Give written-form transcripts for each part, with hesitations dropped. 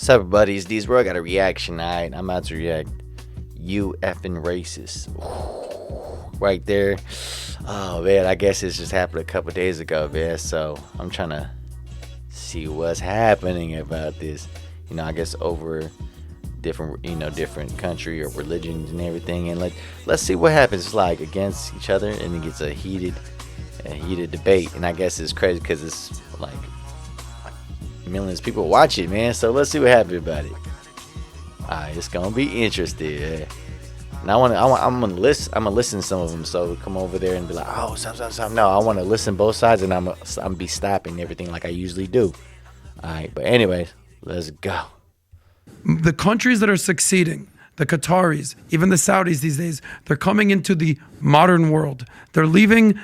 What's up, buddies? These bro, I got a reaction, alright? I'm about to react. You effing racist. Right there. Oh, man, I guess this just happened a couple days ago, man. So I'm trying to see what's happening about this. You know, I guess over different, different country or religions and everything. And let's see what happens, like, against each other. And it gets a heated debate. And I guess it's crazy because it's like millions of people watch it, man. So let's see what happens about it. Alright, it's gonna be interesting. And I'm gonna listen to some of them. So come over there and be like, oh, stop. No, I want to listen both sides, and I'm be stopping everything like I usually do. Alright, but anyway, let's go. The countries that are succeeding, the Qataris, even the Saudis these days, they're coming into the modern world. They're leaving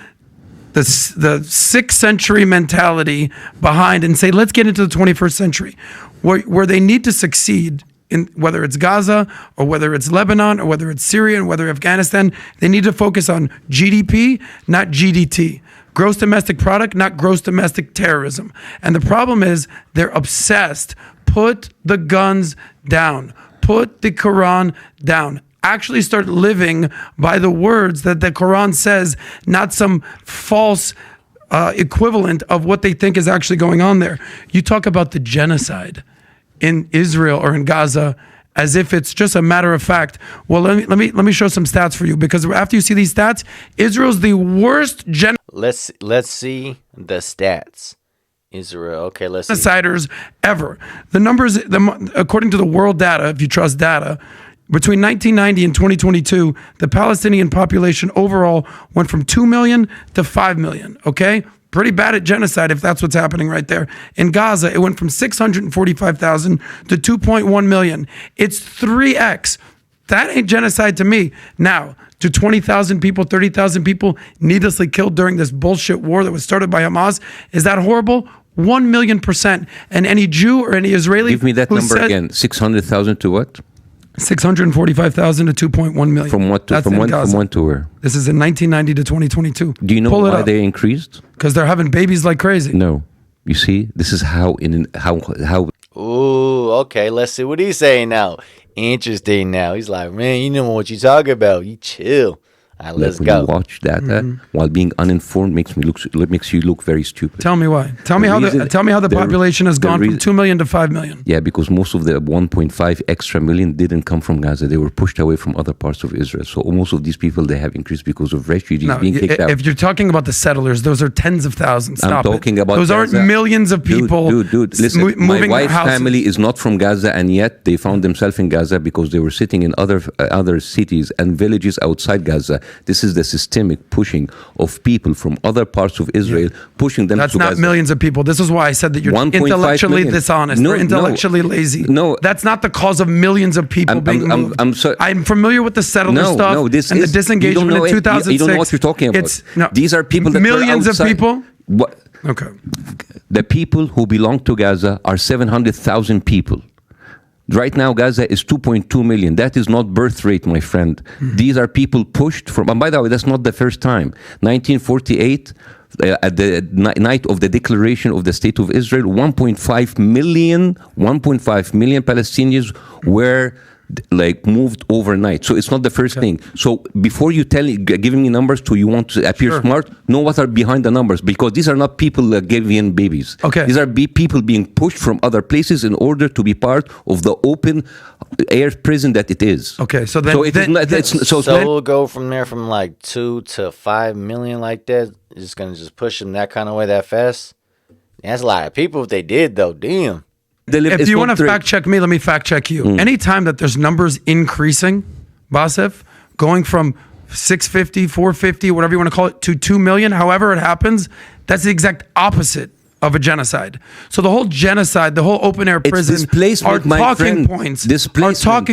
the 6th century mentality behind and say, let's get into the 21st century, where they need to succeed in whether it's Gaza or whether it's Lebanon or whether it's Syria and whether Afghanistan. They need to focus on GDP, not GDT. Gross domestic product, not gross domestic terrorism. And the problem is they're obsessed. Put the guns down. Put the Quran down. Actually start living by the words that the Quran says, not some false equivalent of what they think is actually going on there. You talk about the genocide in Israel or in Gaza as if it's just a matter of fact. Well, let me show some stats for you, because after you see these stats, Israel's the worst Let's see the stats. Israel. Okay, let's see. Genociders ever. The numbers, according to the world data, if you trust data, between 1990 and 2022, the Palestinian population overall went from 2 million to 5 million, okay? Pretty bad at genocide if that's what's happening right there. In Gaza, it went from 645,000 to 2.1 million. It's 3x. That ain't genocide to me. Now, do 20,000 people, 30,000 people needlessly killed during this bullshit war that was started by Hamas? Is that horrible? 1,000,000%. And any Jew or any Israeli... Give me that number again. 600,000 to what? 645,000 to 2.1 million. From what to, from when to where? This is in 1990 to 2022. Do you know why they increased? Because they're having babies like crazy. No. You see, this is how... Ooh, okay, let's see what he's saying now. Interesting now. He's like, man, you know what you talking about. You chill. All right, let's go. You watch data while being uninformed makes you look very stupid. Tell me why. Tell me how the population has gone from 2 million to 5 million. Yeah, because most of the 1.5 extra million didn't come from Gaza. They were pushed away from other parts of Israel. So most of these people, they have increased because of refugees being kicked out. If you're talking about the settlers, those are tens of thousands. Stop I'm talking about those Gaza. Aren't millions of people. Dude, listen. My wife's family is not from Gaza, and yet they found themselves in Gaza because they were sitting in other cities and villages outside Gaza. This is the systemic pushing of people from other parts of Israel, pushing them to Gaza. That's not millions of people. This is why I said that you're intellectually dishonest or intellectually lazy. No, that's not the cause of millions of people being moved. I'm familiar with the settler stuff and the disengagement in 2006. You don't know what you're talking about. These are people that millions of people. What? Okay. The people who belong to Gaza are 700,000 people. Right now, Gaza is 2.2 million. That is not birth rate, my friend. These are people pushed from, and by the way, that's not the first time. 1948, at the night of the declaration of the State of Israel, 1.5 million Palestinians were moved overnight. So it's not the first thing. So before you giving me numbers you want to appear smart, know what are behind the numbers, because these are not people giving babies. Okay. These are people being pushed from other places in order to be part of the open air prison that it is. Okay, so then we'll go from there from like 2 to 5 million like that. It's gonna just push them that kind of way that fast. That's a lot of people if they did though. Damn. If you want to fact check me, let me fact check you. Anytime that there's numbers increasing, Basif, going from 650, 450, whatever you want to call it, to 2 million, however it happens, that's the exact opposite of a genocide. So the whole genocide, the whole open air prison are talking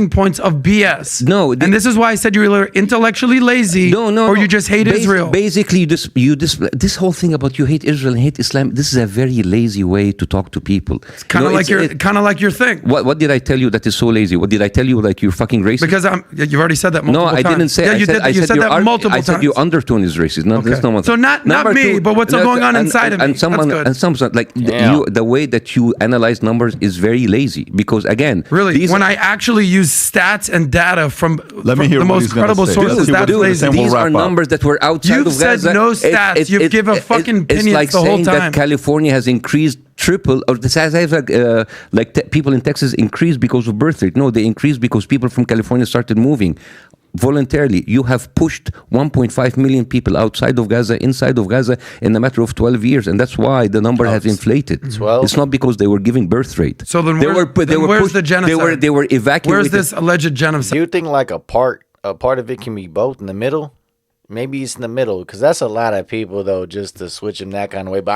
points of BS. No, and this is why I said you were intellectually lazy, or you just hate Israel. Basically, this whole thing about you hate Israel and hate Islam, this is a very lazy way to talk to people. It's kind of like your thing. What did I tell you that is so lazy? What did I tell you, like you're fucking racist? Because you've already said that multiple times. No, I didn't say. Yeah, you said that multiple times. I said your undertone is racist. So not me, but what's going on inside of me. And numbers are like the way that you analyze numbers is very lazy because again, really, when I actually use stats and data from Let me hear the what most he's gonna credible say. sources, Dude, that's dude, lazy. and we'll these wrap are up. numbers that were outside You've of Gaza. said no stats. You've given fucking opinions it's like the whole saying time. that California has increased triple, or this has people in Texas increased because of birth rate. No, they increased because people from California started moving voluntarily. You have pushed 1.5 million people outside of Gaza, inside of Gaza in a matter of 12 years, and that's why the number has inflated. 12? It's not because they were giving birth rate. So then, where's the genocide? They were evacuated. Where's this alleged genocide? Do you think like a part of it can be both in the middle? Maybe it's in the middle because that's a lot of people though, just to switch them that kind of way. But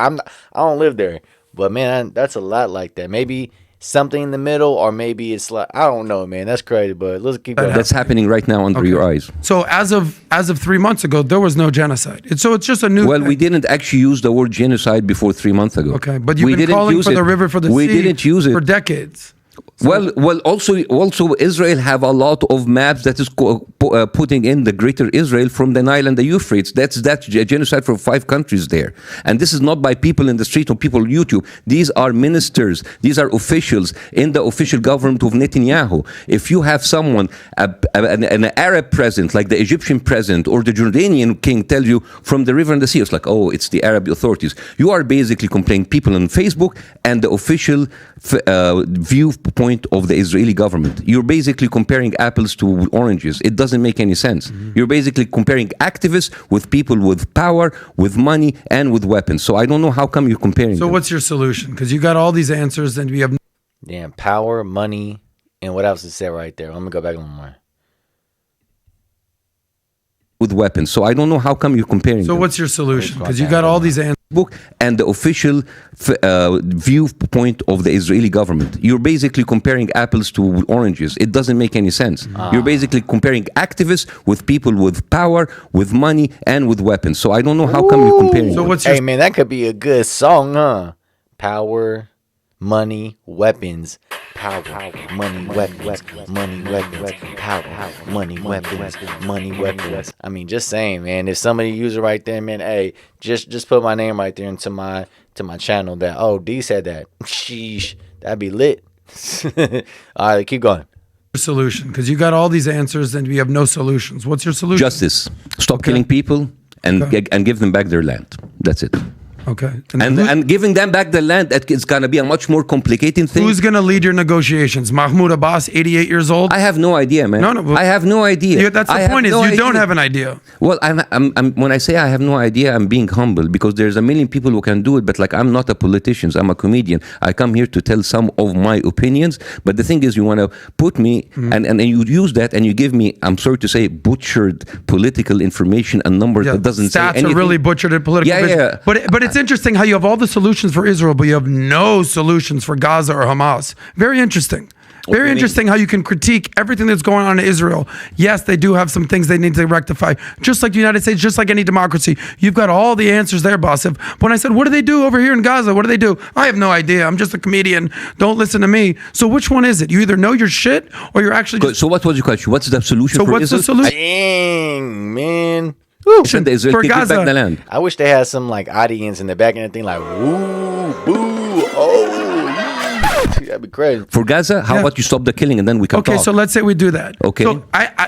I don't live there. But man, that's a lot like that. Maybe something in the middle, or maybe it's like I don't know, man. That's crazy. But let's keep going. That's happening right now under your eyes. So as of 3 months ago, there was no genocide. So it's just a new. Well, thing. we didn't actually use the word genocide before 3 months ago. Okay, but you've been calling for the river for the sea. We didn't use it for decades. Well, also Israel have a lot of maps that is putting in the greater Israel from the Nile and the Euphrates. That's genocide for 5 countries there. And this is not by people in the street or people on YouTube. These are ministers. These are officials in the official government of Netanyahu. If you have someone, an Arab president, like the Egyptian president or the Jordanian king tell you from the river and the sea, it's like, oh, it's the Arab authorities. You are basically complaining people on Facebook and the official viewpoint of the Israeli government. You're basically comparing apples to oranges. It doesn't make any sense. Mm-hmm. You're basically comparing activists with people with power, with money, and with weapons. So I don't know how come you're comparing them. What's your solution? Because you got all these answers and we have... Damn, power, money, and what else is said right there? Let me go back one more. With weapons. So I don't know how come you're comparing them. What's your solution? Because you got all these answers. And the official viewpoint of the Israeli government. You're basically comparing apples to oranges. It doesn't make any sense. You're basically comparing activists with people with power, with money, and with weapons. So I don't know how come you're comparing them. Hey, man, that could be a good song, huh? Power, money, weapons. Power, money, weapons, money, weapons, power, money, weapons, money, weapons. I mean, just saying, man. If somebody use it right there, man, hey, just put my name right there into my channel. That D said that. Sheesh, that'd be lit. All right, keep going. Solution, because you got all these answers and we have no solutions. What's your solution? Justice. Stop killing people and give them back their land. That's it. Okay. And giving them back the land, it's going to be a much more complicated thing. Who's going to lead your negotiations? Mahmoud Abbas, 88 years old? I have no idea, man. No, I have no idea. That's the point, you don't have an idea. Well, when I say I have no idea, I'm being humble because there's a million people who can do it, but like I'm not a politician, I'm a comedian. I come here to tell some of my opinions, but the thing is you want to put me, and you use that and you give me, I'm sorry to say, butchered political information and numbers that doesn't say anything. Stats are really butchered in political. Yeah. But it's interesting how you have all the solutions for Israel, but you have no solutions for Gaza or Hamas. Very interesting. Very interesting how you can critique everything that's going on in Israel. Yes, they do have some things they need to rectify. Just like the United States, just like any democracy. You've got all the answers there, boss. When I said, what do they do over here in Gaza? What do they do? I have no idea. I'm just a comedian. Don't listen to me. So which one is it? You either know your shit or you're actually... So what was your question? What's the solution for Israel? So what's the solution? Dang, man. For Gaza. Back the land. I wish they had some like audience in the back and everything like woo, boo, oh, that'd be crazy. For Gaza, how about you stop the killing and then we can talk? Okay, so let's say we do that. Okay. So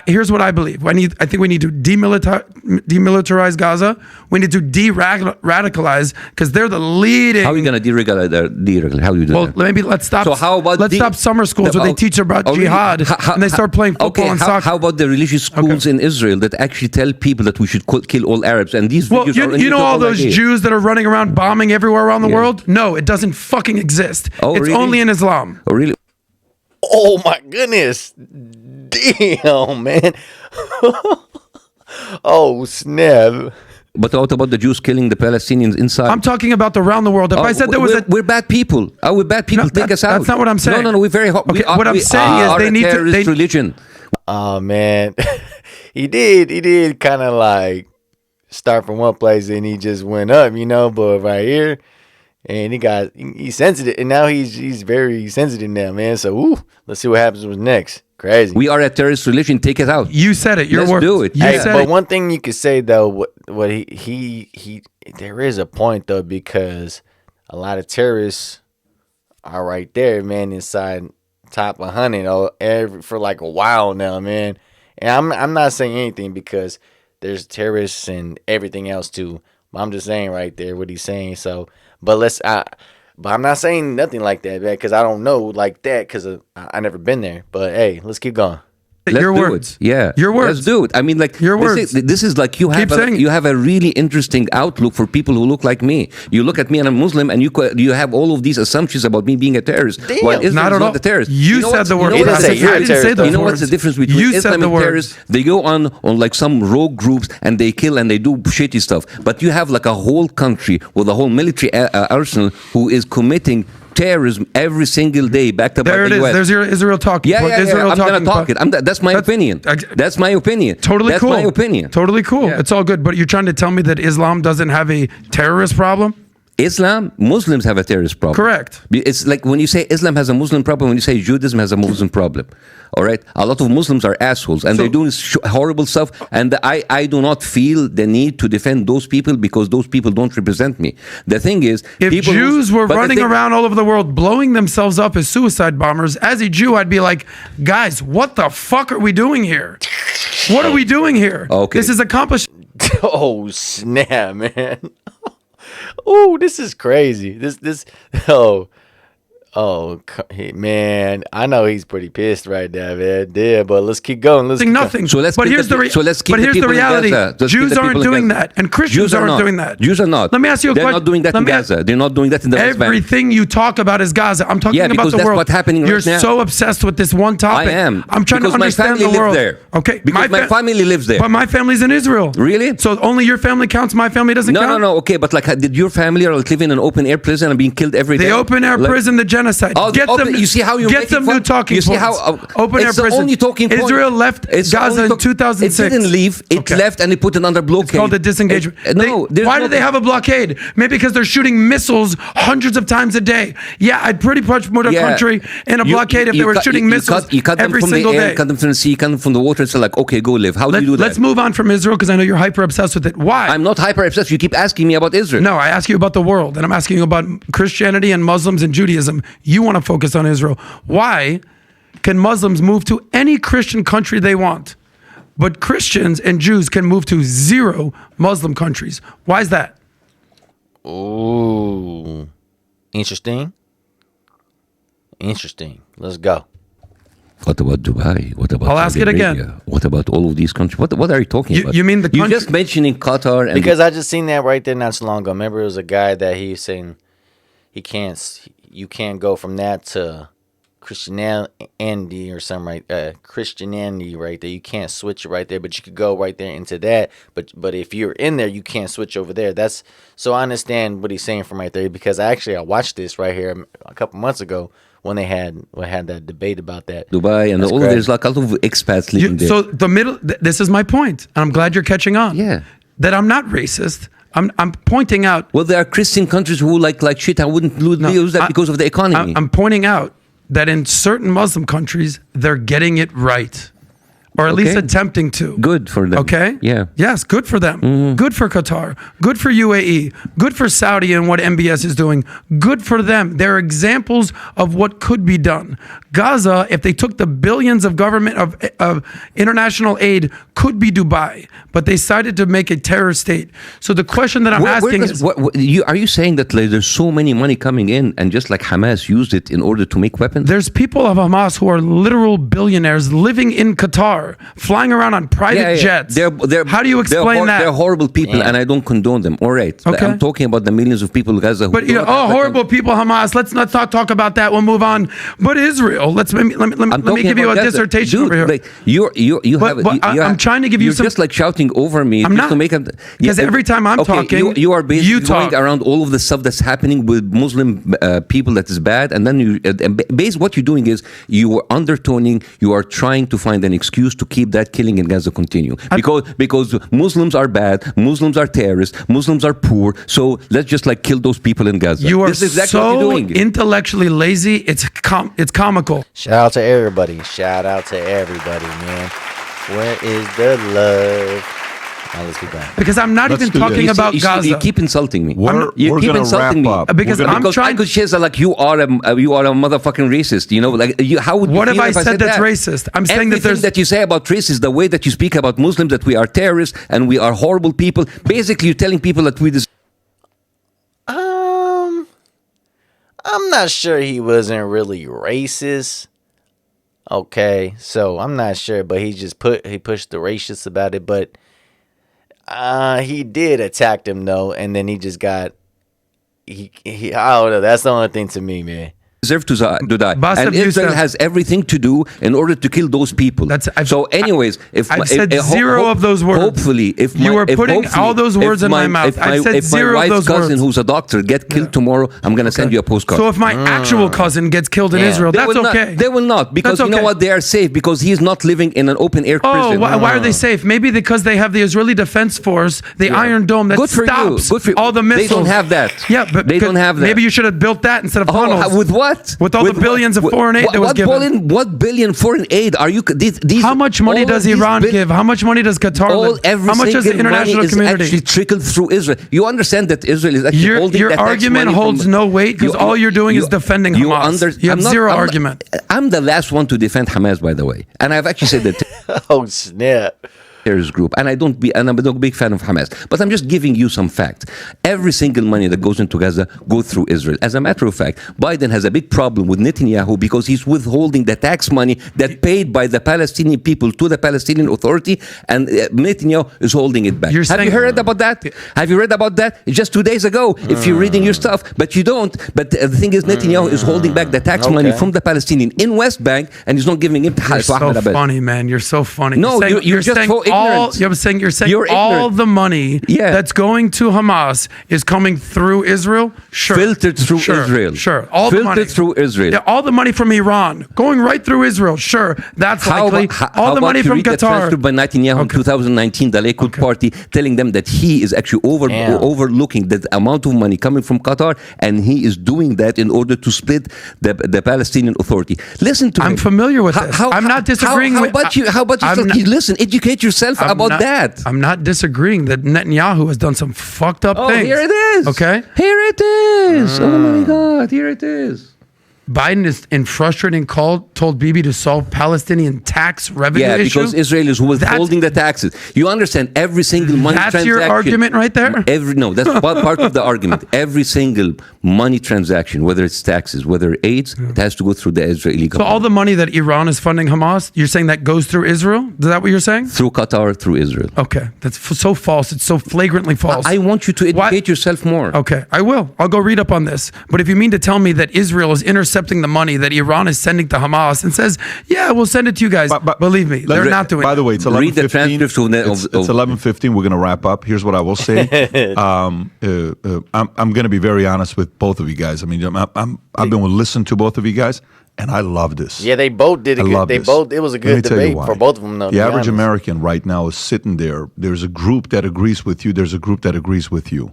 here's what I believe. I think we need to demilitarize Gaza. We need to de-radicalize because they're the leading. How are you going to deregulate? How do you do that? Well, maybe let's stop. So how about stop summer schools where they teach about jihad and they start playing football and soccer. How about the religious schools in Israel that actually tell people that we should kill all Arabs? And these videos are... You know all those Jews that are running around bombing everywhere around the world? No, it doesn't fucking exist. It's only in Islam. Oh, really? Oh, my goodness. Damn, man. Oh, snap. But what about the Jews killing the Palestinians inside? I'm talking about around the world. If I said there was we're bad people. We're bad people. Take us out. That's not what I'm saying. No, we're very hot. Okay, what I'm saying is they need to... terrorist religion. Oh, man. He did kind of like start from one place and he just went up, but right here, and he's sensitive, and now he's very sensitive now, man. So, let's see what happens with next. Crazy. We are a terrorist religion. Take it out. You said it. Let's do it. But one thing you could say though, what he there is a point though, because a lot of terrorists are right there, man, inside top 100 for like a while now, man. And I'm not saying anything because there's terrorists and everything else too. But I'm just saying right there what he's saying. So, but I'm not saying nothing like that, man, because I don't know like that because I never been there. But hey, let's keep going. Your do words. It. Yeah. Your words. Let's do it. I mean, like, your words. This is like you have a really interesting outlook for people who look like me. You look at me and I'm Muslim, and you have all of these assumptions about me being a terrorist. Damn. While Islam Not is at all. not a terrorist. You said the word. He didn't say you're a terrorist. You know what's the difference between Islam and terrorists? They go on like some rogue groups and they kill and they do shitty stuff. But you have like a whole country with a whole military arsenal who is committing terrorism every single day, backed up by the US. There's your Israel talking. Yeah. Israel I'm gonna talk point. it. That's my opinion. That's my opinion. Totally That's cool. my opinion. Totally cool. Yeah. It's all good. But you're trying to tell me that Islam doesn't have a terrorist problem? Muslims have a terrorist problem. Correct. It's like when you say Islam has a Muslim problem, when you say Judaism has a Muslim problem. All right? A lot of Muslims are assholes and they're doing horrible stuff. And I do not feel the need to defend those people because those people don't represent me. The thing is, if Jews were running around all over the world blowing themselves up as suicide bombers, as a Jew, I'd be like, guys, what the fuck are we doing here? What are we doing here? Okay. This is accomplished. Oh, snap, man. Oh, this is crazy. Man, I know he's pretty pissed right now, man. Yeah, but let's keep going. Nothing. So let's but here's the reality. Jews aren't doing that, and Christians aren't doing that. Jews are not. Let me ask you a question. They're not doing that in Gaza. They're not doing that in the West Bank. Everything you talk about is Gaza. I'm talking about because the that's world. what's happening right You're now. so obsessed with this one topic. I am. I'm trying to understand the world. There. Okay. Because my family lives there. But my family's in Israel. Really? So only your family counts. My family doesn't count. No. Okay, but like, did your family live in an open air prison and being killed every day? The open air prison, the genocide. You see how you get some new talking You see points. how open air it's the prison. only talking point. Israel left Gaza in 2006. It didn't leave. It left and they put it under blockade. It's called a disengagement. Why do they have a blockade? Maybe because they're shooting missiles hundreds of times a day. Yeah, I'd pretty much put a country in a blockade if they were shooting missiles every single day. You cut them from the sea, you cut them from the water. It's like, okay, go live. How do you do that? Let's move on from Israel because I know you're hyper obsessed with it. Why? I'm not hyper obsessed. You keep asking me about Israel. No, I ask you about the world, and I'm asking you about Christianity and Muslims and Judaism. You want to focus on Israel. Why can Muslims move to any Christian country they want, but Christians and Jews can move to 0 Muslim countries? Why is that? Ooh, interesting. Let's go. What about Dubai? What about I'll ask Saudi it again. Arabia? What about all of these countries? What are you talking about? You mean the country? You're just mentioning Qatar and Because I just seen that right there not so long ago. Remember, it was a guy that he's saying you can't go from that to Christianity or something Christianity right there. You can't switch it right there, but you could go right there into that. But if you're in there, you can't switch over there. So I understand what he's saying from right there because I watched this right here a couple months ago when they had that debate about that. Dubai and there's like a lot of expats living there. So this is my point, and I'm glad you're catching on. Yeah. That I'm not racist. I'm pointing out. Well, there are Christian countries who like shit. I wouldn't use that because of the economy. I'm pointing out that in certain Muslim countries, they're getting it right. Or at least attempting to. Good for them. Okay? Yeah. Yes, good for them. Mm-hmm. Good for Qatar. Good for UAE. Good for Saudi and what MBS is doing. Good for them. They're examples of what could be done. Gaza, if they took the billions of government of international aid, could be Dubai, but they decided to make a terror state. So the question that I'm asking is, are you saying that there's so many money coming in and just like Hamas used it in order to make weapons? There's people of Hamas who are literal billionaires living in Qatar, flying around on private jets. How do you explain that? They're horrible people, and I don't condone them. All right, I'm talking about the millions of people in Gaza. But horrible people, Hamas. Let's not talk about that. We'll move on. But Israel. Let me give you a dissertation over here. Like I'm trying to give you some. You're just like shouting over me. I'm not. Because every time I'm talking, you are basically going around all of the stuff that's happening with Muslim people that is bad, and then what you're doing is you are undertoning. You are trying to find an excuse to keep that killing in Gaza continue because Muslims are bad, Muslims are terrorists, Muslims are poor. So let's just like kill those people in Gaza. You are this is exactly so what you're doing. Intellectually lazy. It's comical. Shout out to everybody, man. Where is the love? Now let's be back. Because I'm not Let's even do this. talking about Gaza. You keep insulting me. We're You keep gonna insulting me. wrap up. Because I'm trying- Michael Chiesa, like you are a motherfucking racist. You know, like how would you What feel have I if said that's that? racist? I'm saying that Everything there's- that you say about race, the way that you speak about Muslims, that we are terrorists and we are horrible people. Basically, you're telling people that we. I'm not sure he wasn't really racist. Okay, so I'm not sure, but he pushed the racist about it, but he did attack them though, and then he just got he I don't know. That's the only thing to me, man. Deserve to die, Boss and of Israel Yusuf. has everything to do in order to kill those people. So, anyways, if I've said zero of those words. Hopefully, if You were putting hopefully, all those words in my mouth. I've said zero of my wife's those cousin, words. who's a doctor, get killed tomorrow, I'm gonna send you a postcard. So if my actual cousin gets killed in Yeah. Israel, They that's will not- okay. They will not, because That's you know okay. what? They are safe because he's not living in an open air Oh, prison. why are they safe? Maybe because they have the Israeli Defense Force, the Iron Dome that Good for you. stops Good for you. all the missiles. They don't have that. Yeah, but They don't have that. Maybe you should have built that instead of Oh, tunnels. with what? With all the billions of foreign aid that was given. What billion foreign aid are you? These, How much money all does of these Iran bill- give? How much money does Qatar All every How much does the single international money is community? actually trickled through Israel. You understand that Israel is actually holding Your that tax argument money holds from, no weight because all you're doing is defending Hamas. You have zero argument. I'm the last one to defend Hamas, by the way, and I've actually said that. Oh snap! Terrorist group, and I'm a big fan of Hamas, but I'm just giving you some facts. Every single money that goes into Gaza goes through Israel. As a matter of fact, Biden has a big problem with Netanyahu because he's withholding the tax money that paid by the Palestinian people to the Palestinian Authority, and Netanyahu is holding it back. Have you heard about that? Have you read about that? Just 2 days ago, if you're reading your stuff, but you don't. But the thing is, Netanyahu is holding back the tax money from the Palestinian in West Bank, and he's not giving it to You're so Ahmed Abbas. funny, man. You're so funny. No, you're just saying so ignorant. You're saying You're all ignorant. the money Yeah. that's going to Hamas is coming through Israel. Sure, Filtered through Sure. Israel. Sure, all the money Filtered through Israel. Yeah, all the money from Iran going right through Israel. Sure, that's likely. All the money from The Qatar. transcript by Netanyahu in 2019, the Likud party, telling them that he is actually Damn. overlooking the amount of money coming from Qatar, and he is doing that in order to split the Palestinian Authority. Listen to me. I'm familiar with this. I'm not disagreeing How with- about you? How about I'm you? not- Listen, educate yourself about that. I'm not disagreeing that Netanyahu has done some fucked up Oh, things. here it is. Okay. Here it is. Oh my God, here it is. Biden is in frustrating call told Bibi to solve Palestinian tax revenue Yeah, issue. because Israel is withholding the taxes. You understand every single money That's transaction. your argument right there? No, that's part of the argument. Every single money transaction, whether it's taxes, whether aids, it has to go through the Israeli So all the money that Iran is funding Hamas, you're saying that goes through Israel? Is that what you're saying? through Qatar, through Israel. Okay, that's so false. It's so flagrantly false. I want you to educate yourself more. Okay, I will. I'll go read up on this. But if you mean to tell me that Israel is intercepting the money that Iran is sending to Hamas and says, "Yeah, we'll send it to you guys," believe me, they're not doing. By the way, it's 11:15. Read the transcripts It's 11:15. We're going to wrap up. Here's what I will say. I'm going to be very honest with both of you guys. I mean, I've been listening to both of you guys, and I love this. Yeah, they both did a I good. love They this. both. It was a Let me good tell you debate why. for both of them. Though, The average American right now is sitting there. There's a group that agrees with you. There's a group that agrees with you.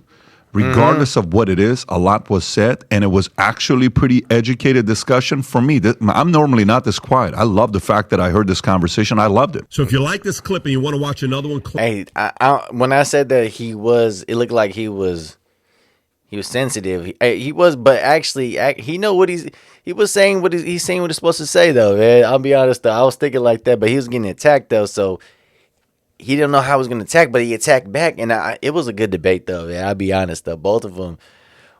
Regardless of what it is, a lot was said, and it was actually pretty educated discussion. For me, I'm normally not this quiet. I love the fact that I heard this conversation. I loved it. So if you like this clip and you want to watch another one, Hey, when I said that it looked like he was sensitive. He was, but actually, he know what he was saying. He's saying what he's supposed to say, though. Man, I'll be honest though. I was thinking like that, but he was getting attacked though, so he didn't know how he was going to attack, but he attacked back, and it was a good debate though. Man, I'll be honest though. Both of them,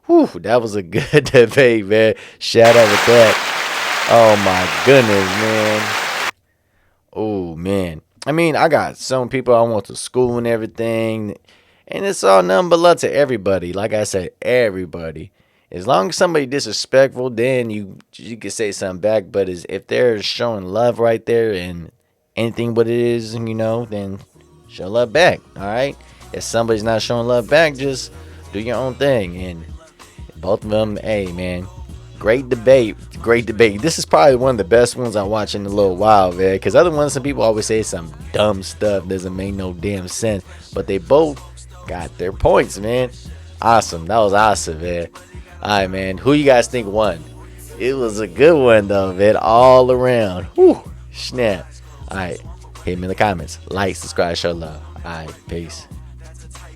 that was a good debate, man. Shout out with that. Oh my goodness, man. Oh man. I mean, I got some people I went to school and everything. And it's all nothing but love to everybody. Like I said, everybody. As long as somebody disrespectful, then you can say something back. But if they're showing love right there and anything what it is, then show love back. All right. If somebody's not showing love back, just do your own thing. And both of them, hey man, great debate. Great debate. This is probably one of the best ones I watch in a little while, man. Because other ones, some people always say some dumb stuff doesn't make no damn sense. But they both got their points, man. Awesome. That was awesome, man. All right, man. Who you guys think won? It was a good one, though, man. All around. Whew. Snap. All right. Hit me in the comments. Like, subscribe, show love. All right, peace.